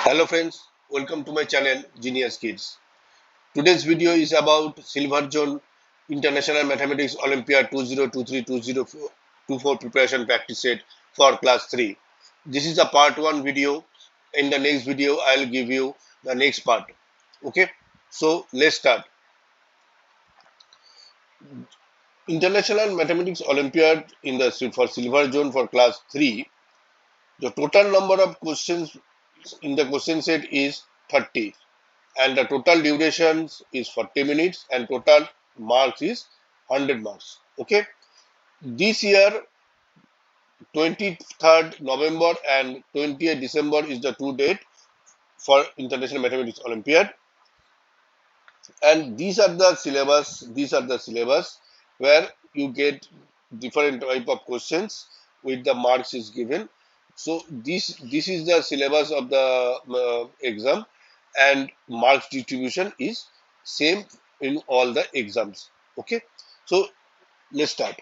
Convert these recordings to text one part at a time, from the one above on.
Hello friends, welcome to my channel Genius Kids. Today's video is about Silverzone International Mathematics Olympiad 2023-2024 preparation practice set for class 3. This is the part 1 video. In the next video, I'll give you the next part. Okay, so let's start. International Mathematics Olympiad for Silverzone for class 3. The total number of questions in the question set is 30. And the total duration is 40 minutes and total marks is 100 marks. Okay. This year, 23rd November and 20th December is the two date for International Mathematics Olympiad. And these are the syllabus where you get different type of questions with the marks is given. So this is the syllabus of the exam, and marks distribution is same in all the exams. Okay, so let's start.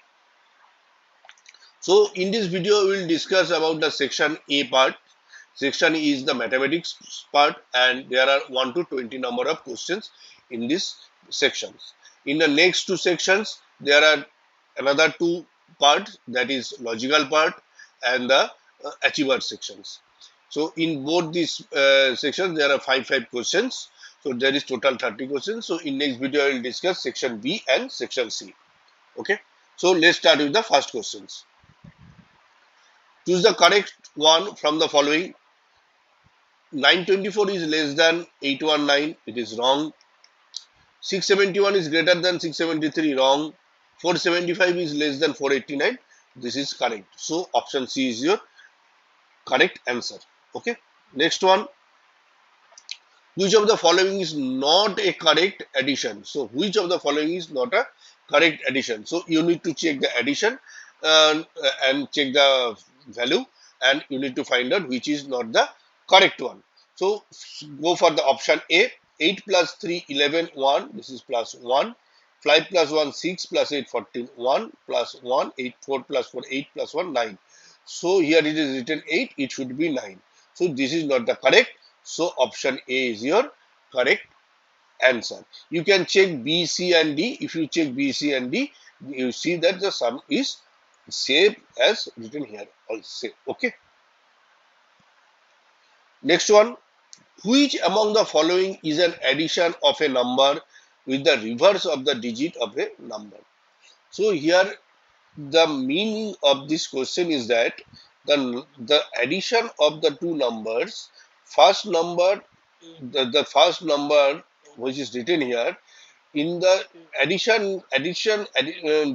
So in this video we will discuss about the section A part. Section E is the mathematics part, and there are 1 to 20 number of questions in this sections. In the next two sections there are another two parts, that is logical part and the achiever sections. So in both these sections there are 5 questions. So there is total 30 questions. So in next video I will discuss section B and section C. Okay. So let's start with the first questions. Choose the correct one from the following. 924 is less than 819. It is wrong. 671 is greater than 673. Wrong. 475 is less than 489. This is correct. So option C is your correct answer. Okay. Next one. Which of the following is not a correct addition? So which of the following is not a correct addition? So you need to check the addition and check the value, and you need to find out which is not the correct one. So go for the option A. 8 plus 3, 11, 1. This is plus 1. 5 plus 1, 6 plus 8, 14, 1 plus 1, 8, 4 plus 4, 8 plus 1, 9. So here it is written 8, it should be 9. So this is not the correct. So option A is your correct answer. You can check B, C and D. If you check B, C and D, you see that the sum is same as written here also. Okay. Next one. Which among the following is an addition of a number with the reverse of the digit of a number? So here the meaning of this question is that the addition of the two numbers, first number, the first number which is written here in the addition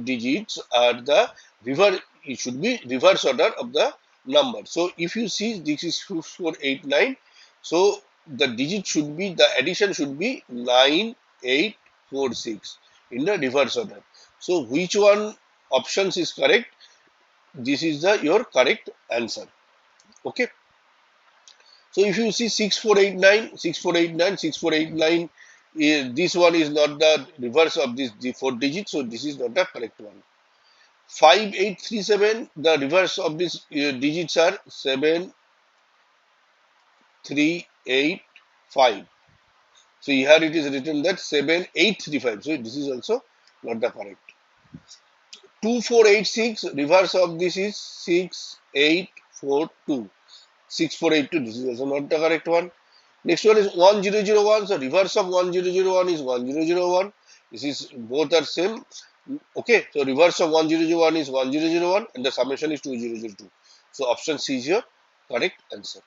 digits are the reverse. It should be reverse order of the number. So if you see this is 489, so the digit should be, the addition should be 9846 in the reverse order. So which one options is correct? This is your correct answer. Okay. So if you see 6489, 6489, 6489, this one is not the reverse of the 4 digits, so this is not the correct one. 5837, the reverse of these digits are 7385. So here it is written that 7835. So this is also not the correct. 2486, reverse of this is 6842. 6482, this is also not the correct one. Next one is 1001. So reverse of 1001 is 1001. This is both are same. Okay, so reverse of 1001 is 1001 and the summation is 2002. So option C is your correct answer.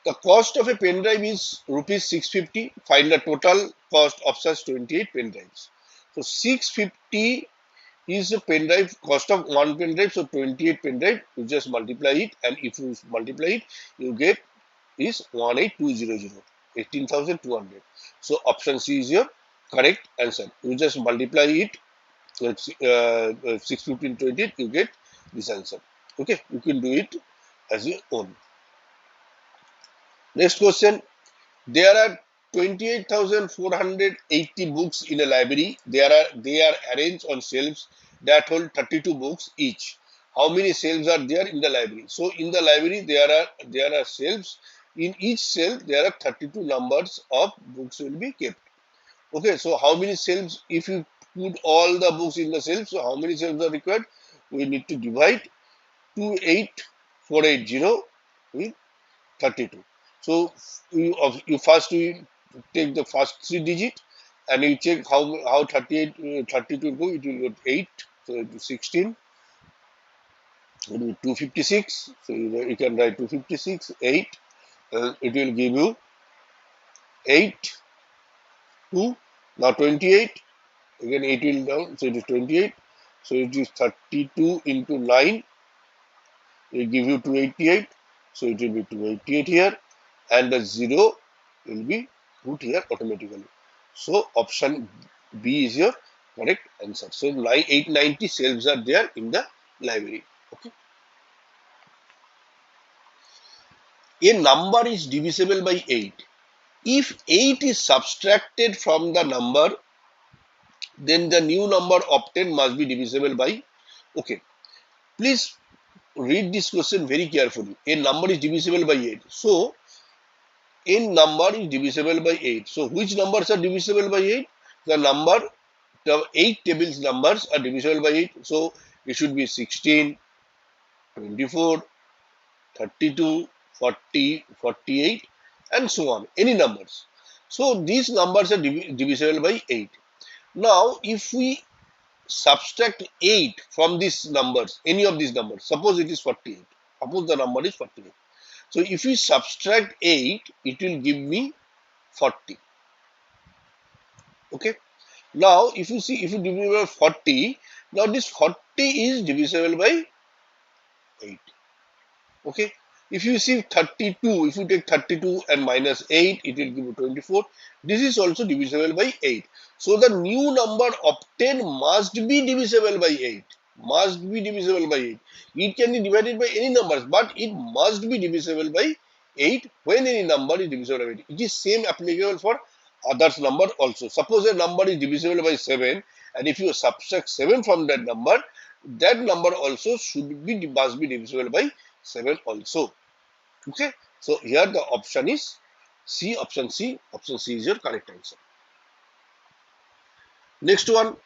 The cost of a pen drive is rupees 650. Find the total cost of such 28 pen drives. So 650 is the pen drive, cost of one pen drive. So 28 pen drive, you just multiply it, and if you multiply it, you get is 18200, 18,200. So option C is your correct answer. You just multiply it, 650 28, you get this answer. Okay, you can do it as your own. Next question. There are 28,480 books in a library. They are arranged on shelves that hold 32 books each. how many shelves are there in the library. So in the library there are shelves. In each shelf there are 32 numbers of books will be kept. Okay, so how many shelves, if you put all the books in the shelves, so how many shelves are required? We need to divide 28480 with 32. So you first you take the first 3 digit and you check how 32 go. It will go 8, so it is 16. It will be 256. So you can write 256 8. It will give you 8 2. Now 28. Again 8 will down, so it is 28. So it is 32 into 9. It will give you 288. So it will be 288 here, and the 0 will be put here automatically. So option B is your correct answer. So 890 shelves are there in the library. Okay. A number is divisible by 8. If 8 is subtracted from the number, then the new number obtained must be divisible by. Okay. Please read this question very carefully. A number is divisible by 8. So a number is divisible by 8. So which numbers are divisible by 8? The 8 tables numbers are divisible by 8. So it should be 16, 24, 32, 40, 48, and so on. Any numbers. So these numbers are divisible by 8. Now if we subtract 8 from these numbers, any of these numbers, suppose it is 48. Suppose the number is 48. So if we subtract 8, it will give me 40. Okay. Now if you see, if you divide by 40, now this 40 is divisible by 8. Okay. If you see 32, if you take 32 and minus 8, it will give you 24. This is also divisible by 8. So the new number obtained must be divisible by 8. Must be divisible by 8. It can be divided by any numbers, but it must be divisible by 8 when any number is divisible by 8. It is same applicable for others number also. Suppose a number is divisible by 7, and if you subtract 7 from that number also must be divisible by 7 also. Okay, so here the option is C, option C. Option C is your correct answer. Next one,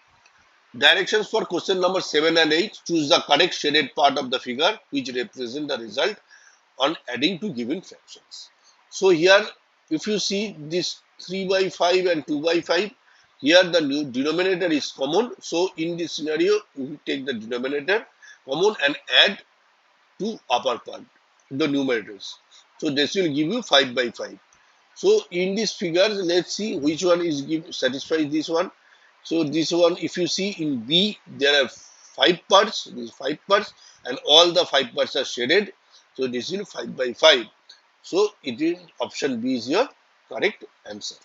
directions for question number 7 and 8. Choose the correct shaded part of the figure which represent the result on adding to given fractions. So here, if you see this 3 by 5 and 2 by 5, here the new denominator is common. So in this scenario, we take the denominator common and add to upper part, the numerators. So this will give you 5 by 5. So in this figure, let's see which one is satisfies this one. So this one, if you see in B, there are 5 parts, these 5 parts, and all the 5 parts are shaded. So this is 5 by 5. So it is option B is your correct answer.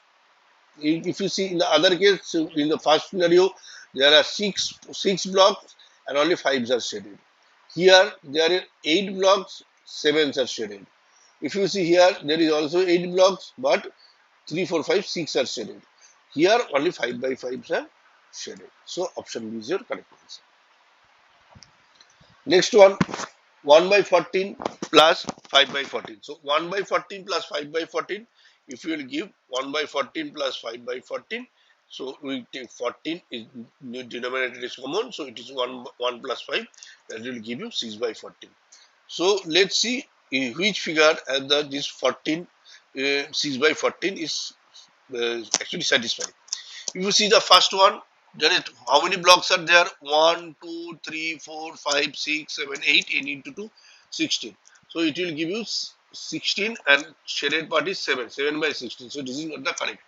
If you see in the other case, so in the first scenario, there are six blocks and only 5s are shaded. Here there are 8 blocks, 7s are shaded. If you see here, there is also 8 blocks, but 3, 4, 5, 6 are shaded. Here only 5 by 5s are shaded. So option B is your correct answer. Next one, 1 by 14 plus 5 by 14. So 1 by 14 plus 5 by 14, if you will give 1 by 14 plus 5 by 14, so we take 14 is new denominator is common, so it is 1 plus 5, that will give you 6 by 14. So let's see which figure has this 14, 6 by 14 is actually satisfied. If you see the first one, there is how many blocks are there? 1, 2, 3, 4, 5, 6, 7, 8, 8 into 2, 16. So it will give you 16 and shaded part is 7, 7 by 16. So this is not the correct.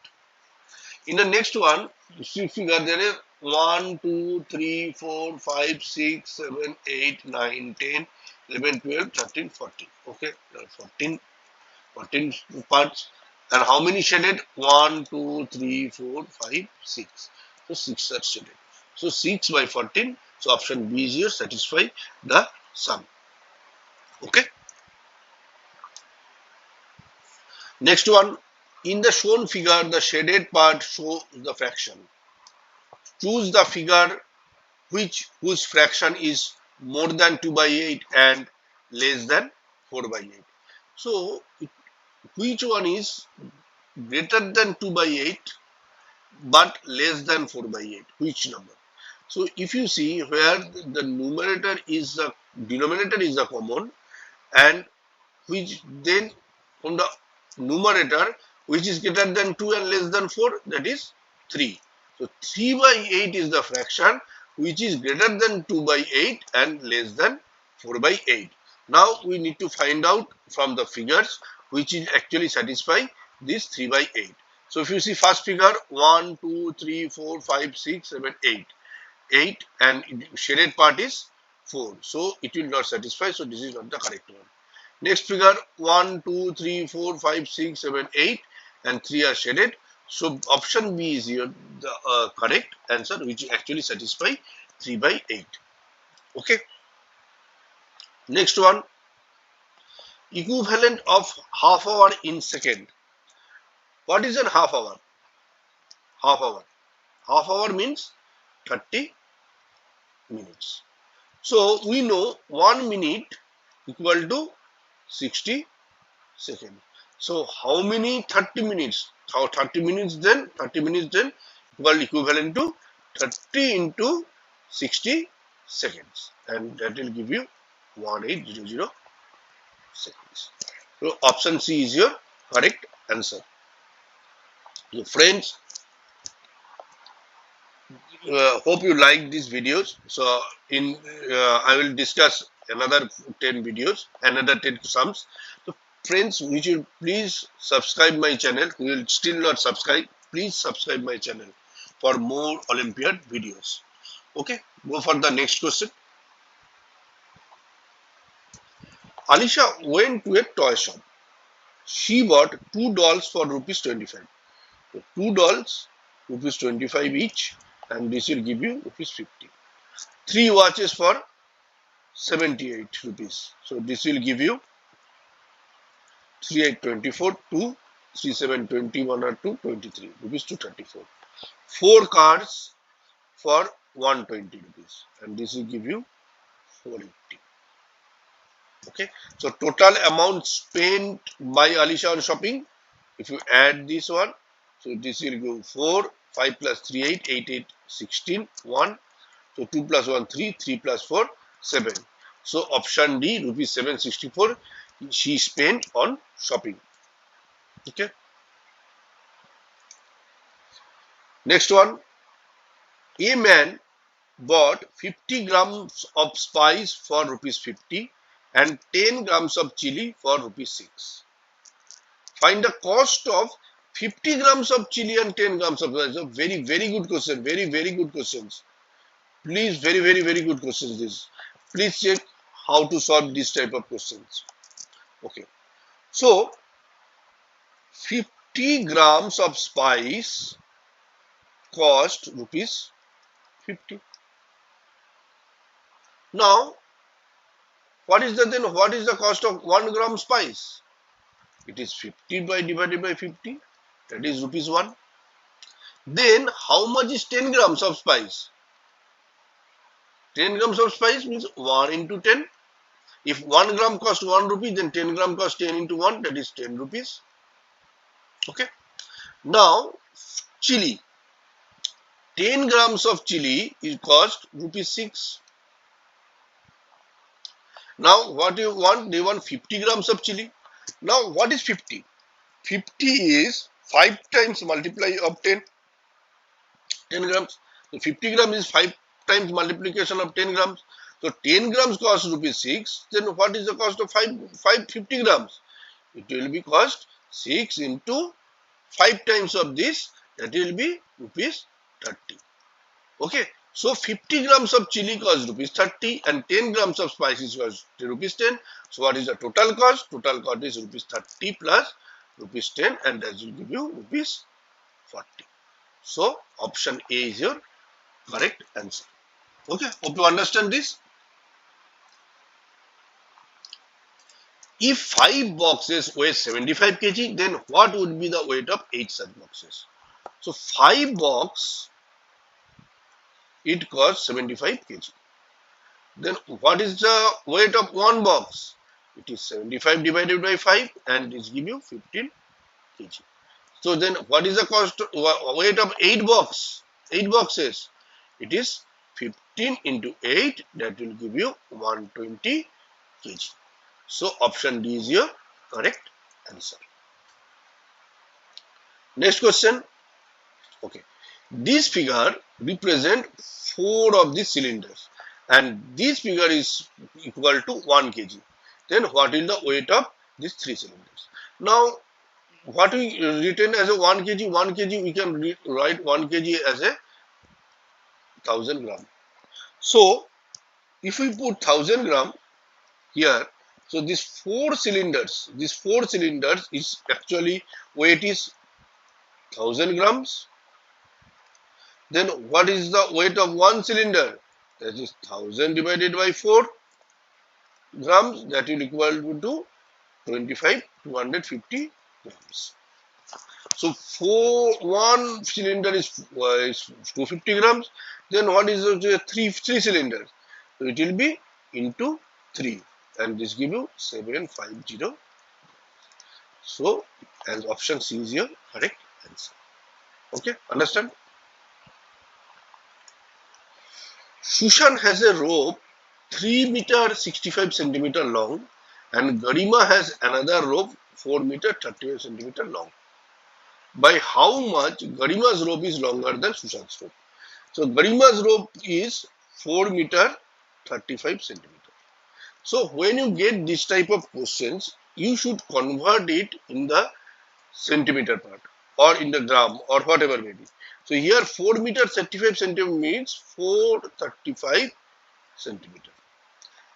In the next one, you see figure there is 1, 2, 3, 4, 5, 6, 7, 8, 9, 10, 11, 12, 13, 14. Okay, there are 14 parts. And how many shaded? 1, 2, 3, 4, 5, 6. So 6 are shaded. So 6 by 14. So option B is here, satisfy the sum. Okay. Next one. In the shown figure, the shaded part shows the fraction. Choose the figure whose fraction is more than 2 by 8 and less than 4 by 8. So which one is greater than 2 by 8 but less than 4 by 8? Which number? So if you see where the numerator is the denominator is the common, and which then from the numerator which is greater than 2 and less than 4, that is 3. So 3 by 8 is the fraction which is greater than 2 by 8 and less than 4 by 8. Now we need to find out from the figures which is actually satisfy this 3 by 8. So if you see first figure 1, 2, 3, 4, 5, 6, 7, 8. 8 and shaded part is 4. So it will not satisfy. So this is not the correct one. Next figure 1, 2, 3, 4, 5, 6, 7, 8 and 3 are shaded. So option B is here the correct answer which actually satisfy 3 by 8. Okay. Next one, equivalent of half hour in second. What is a half hour? Half hour. Half hour means 30 minutes. So we know 1 minute equal to 60 seconds. So how many 30 minutes? How 30 minutes then? 30 minutes then equivalent to 30 into 60 seconds, and that will give you 1800 seconds. So option C is your correct answer. So friends, hope you like these videos. So I will discuss another 10 videos, another 10 sums. So friends, we should please subscribe my channel. Who will still not subscribe, please subscribe my channel for more Olympiad videos. Okay, go for the next question. Alisha went to a toy shop. She bought 2 dolls for rupees 25. So 2 dolls, rupees 25 each, and this will give you rupees 50. 3 watches for 78 rupees. So this will give you 3 8 24, 2 3 7 21 or 2 23 rupees 234. 4 cars for 120 rupees, and this will give you 480. Okay, so total amount spent by Alisha on shopping, if you add this one, so this will go 4, 5 plus 3 8, 8 8 16, 1. So 2 plus 1 3, 3 plus 4 7. So option D, rupees 764 she spent on shopping. Okay. Next one, a man bought 50 grams of spice for rupees 50 and 10 grams of chili for rupees 6. Find the cost of 50 grams of chili and 10 grams of spice. So very good question. Very good questions. Please, very good questions this. Please check how to solve this type of questions. Okay. So 50 grams of spice cost rupees 50. Now, what is the cost of 1 gram spice? It is 50 divided by 50, that is rupees 1. Then how much is 10 grams of spice? 10 grams of spice means 1 into 10. If 1 gram cost 1 rupee, then 10 gram cost 10 into 1, that is 10 rupees. Okay. Now, chili. 10 grams of chili is cost rupees 6. Now, what do you want? They want 50 grams of chili. Now, what is 50? 50 is 5 times multiply of 10 grams. So 50 grams is 5 times multiplication of 10 grams. So 10 grams cost rupees 6. Then what is the cost of 50 grams? It will be cost 6 into 5 times of this, that will be rupees 30. Okay. So 50 grams of chili cost rupees 30 and 10 grams of spices cost rupees 10. So what is the total cost? Total cost is rupees 30 plus rupees 10, and that will give you rupees 40. So option A is your correct answer. Okay, hope you understand this. If 5 boxes weigh 75 kg, then what would be the weight of 8 such boxes? So 5 box, it costs 75 kg. Then what is the weight of one box? It is 75 divided by 5 and this give you 15 kg. So then what is the cost weight of 8 boxes? It is 15 into 8, that will give you 120 kg. So option D is your correct answer. Next question. Okay. This figure represent 4 of the cylinders and this figure is equal to 1 kg. Then what is the weight of these 3 cylinders? Now what we written as a 1 kg, 1 kg we can write 1 kg as a 1000 gram. So if we put 1000 gram here, so these 4 cylinders is actually weight is 1000 grams. Then what is the weight of one cylinder? That is 1000 divided by 4 grams, that will equal to 250 grams. So one cylinder is 250 grams. Then what is the three cylinders? So it will be into 3 and this give you 750. So as option C is your correct answer. Okay, understand? Sushan has a rope 3 meter 65 centimeter long and Garima has another rope 4 meter 35 centimeter long. By how much Garima's rope is longer than Sushan's rope? So Garima's rope is 4 meter 35 centimeter. So when you get this type of questions, you should convert it in the centimeter part or in the gram or whatever may be. So here 4 meter 35 centimeter means 435 centimeter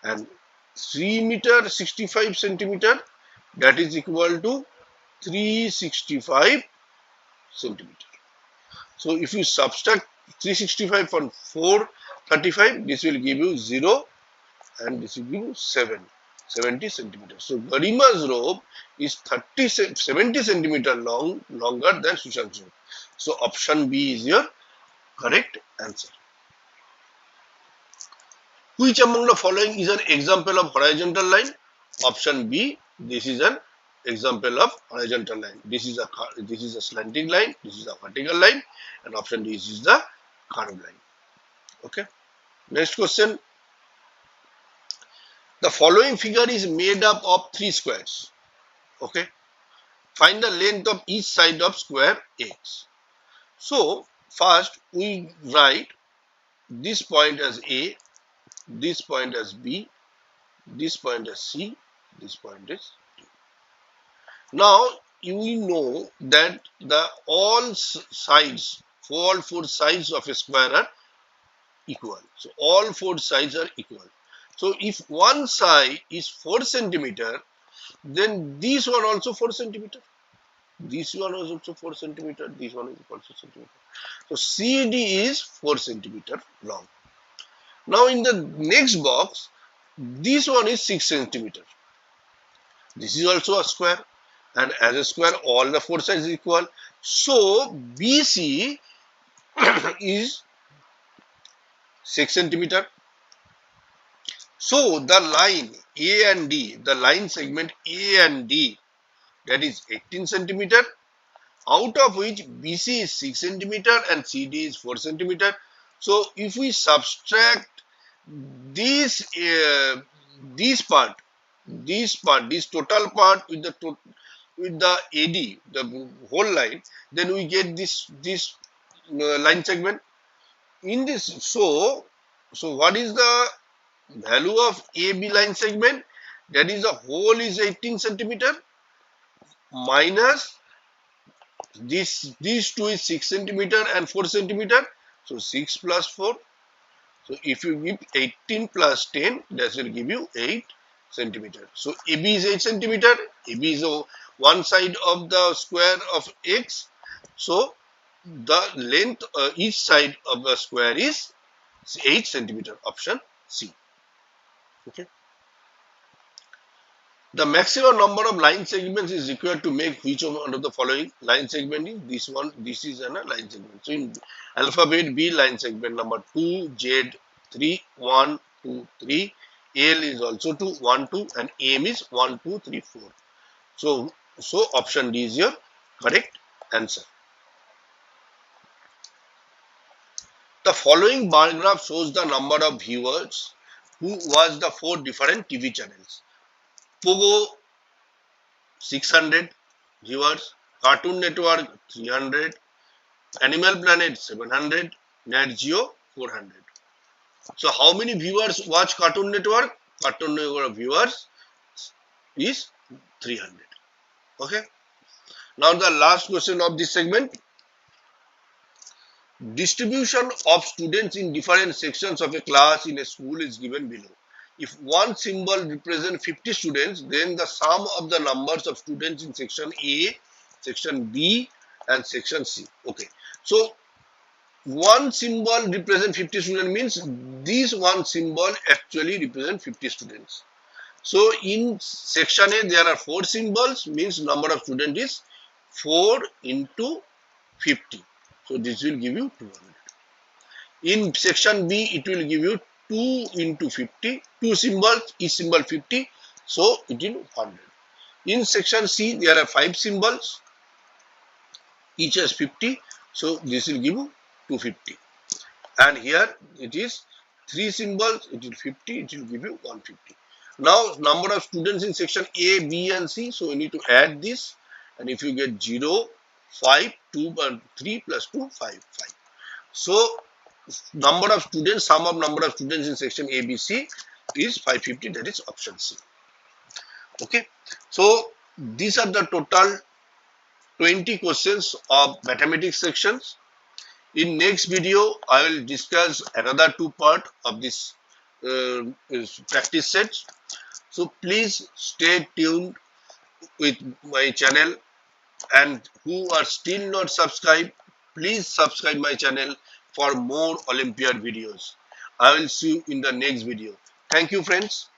and 3 meter 65 centimeter, that is equal to 365 centimeter. So if you subtract 365 from 435, this will give you 0 and this will give you 70 centimeters. So Garima's rope is 70 centimeter longer than Sushan's rope. So option B is your correct answer. Which among the following is an example of horizontal line? Option B. This is an example of horizontal line. This is a slanting line. This is a vertical line, and option D is the curved line. Okay. Next question. The following figure is made up of 3 squares. Okay. Find the length of each side of square x. So first we write this point as A, this point as B, this point as C, this point is D. Now you know that all four sides of a square are equal. So all 4 sides are equal. So if one side is 4 centimeter, then this one also 4 centimeter. This one is also 4 centimeter. This one is also centimeter. So CD is 4 centimeter long. Now in the next box, this one is 6 centimeter. This is also a square, and as a square, all the 4 sides is equal. So BC is 6 centimeter. So the line A and D, the line segment A and D, that is 18 centimeter, out of which BC is 6 centimeter and CD is 4 centimeter. So if we subtract this total part with the AD, the whole line, then we get this line segment. In this, so what is the value of AB line segment? That is, the whole is 18 centimeter minus these two is 6 centimeter and 4 centimeter. So 6 plus 4. So if you give 18 plus 10, that will give you 8 centimeter. So AB is 8 centimeter. AB is one side of the square of x. So the length each side of the square is 8 centimeter. Option C. Okay. The maximum number of line segments is required to make which one of the following? Line segment is this one. This is a line segment. So in alphabet B, line segment number 2, Z, 3, 1, 2, 3. L is also 2, 1, 2, and M is 1, 2, 3, 4. So option D is your correct answer. The following bar graph shows the number of viewers who watch the 4 different TV channels. Pogo 600 viewers, Cartoon Network 300, Animal Planet 700, Nat Geo 400. So how many viewers watch Cartoon Network? Cartoon Network viewers is 300. Okay. Now the last question of this segment. Distribution of students in different sections of a class in a school is given below. If one symbol represents 50 students, then the sum of the numbers of students in section A, section B, and section C. Okay. So one symbol represents 50 students means this one symbol actually represents 50 students. So in section A there are 4 symbols, means number of students is 4 into 50. So this will give you 200. In section B it will give you 2 into 50, 2 symbols, each symbol 50, so it is 100. In section C there are 5 symbols, each has 50, so this will give you 250. And here it is 3 symbols, it is 50, it will give you 150. Now number of students in section A, B and C, so you need to add this, and if you get 0, 5, 2 and 3 plus 2, 5, 5. So number of students, sum of number of students in section A, B, C is 550, that is option C. Okay, so these are the total 20 questions of mathematics sections. In next video, I will discuss another 2 part of this practice sets. So please stay tuned with my channel, and who are still not subscribed, please subscribe my channel for more Olympiad videos. I will see you in the next video. Thank you friends.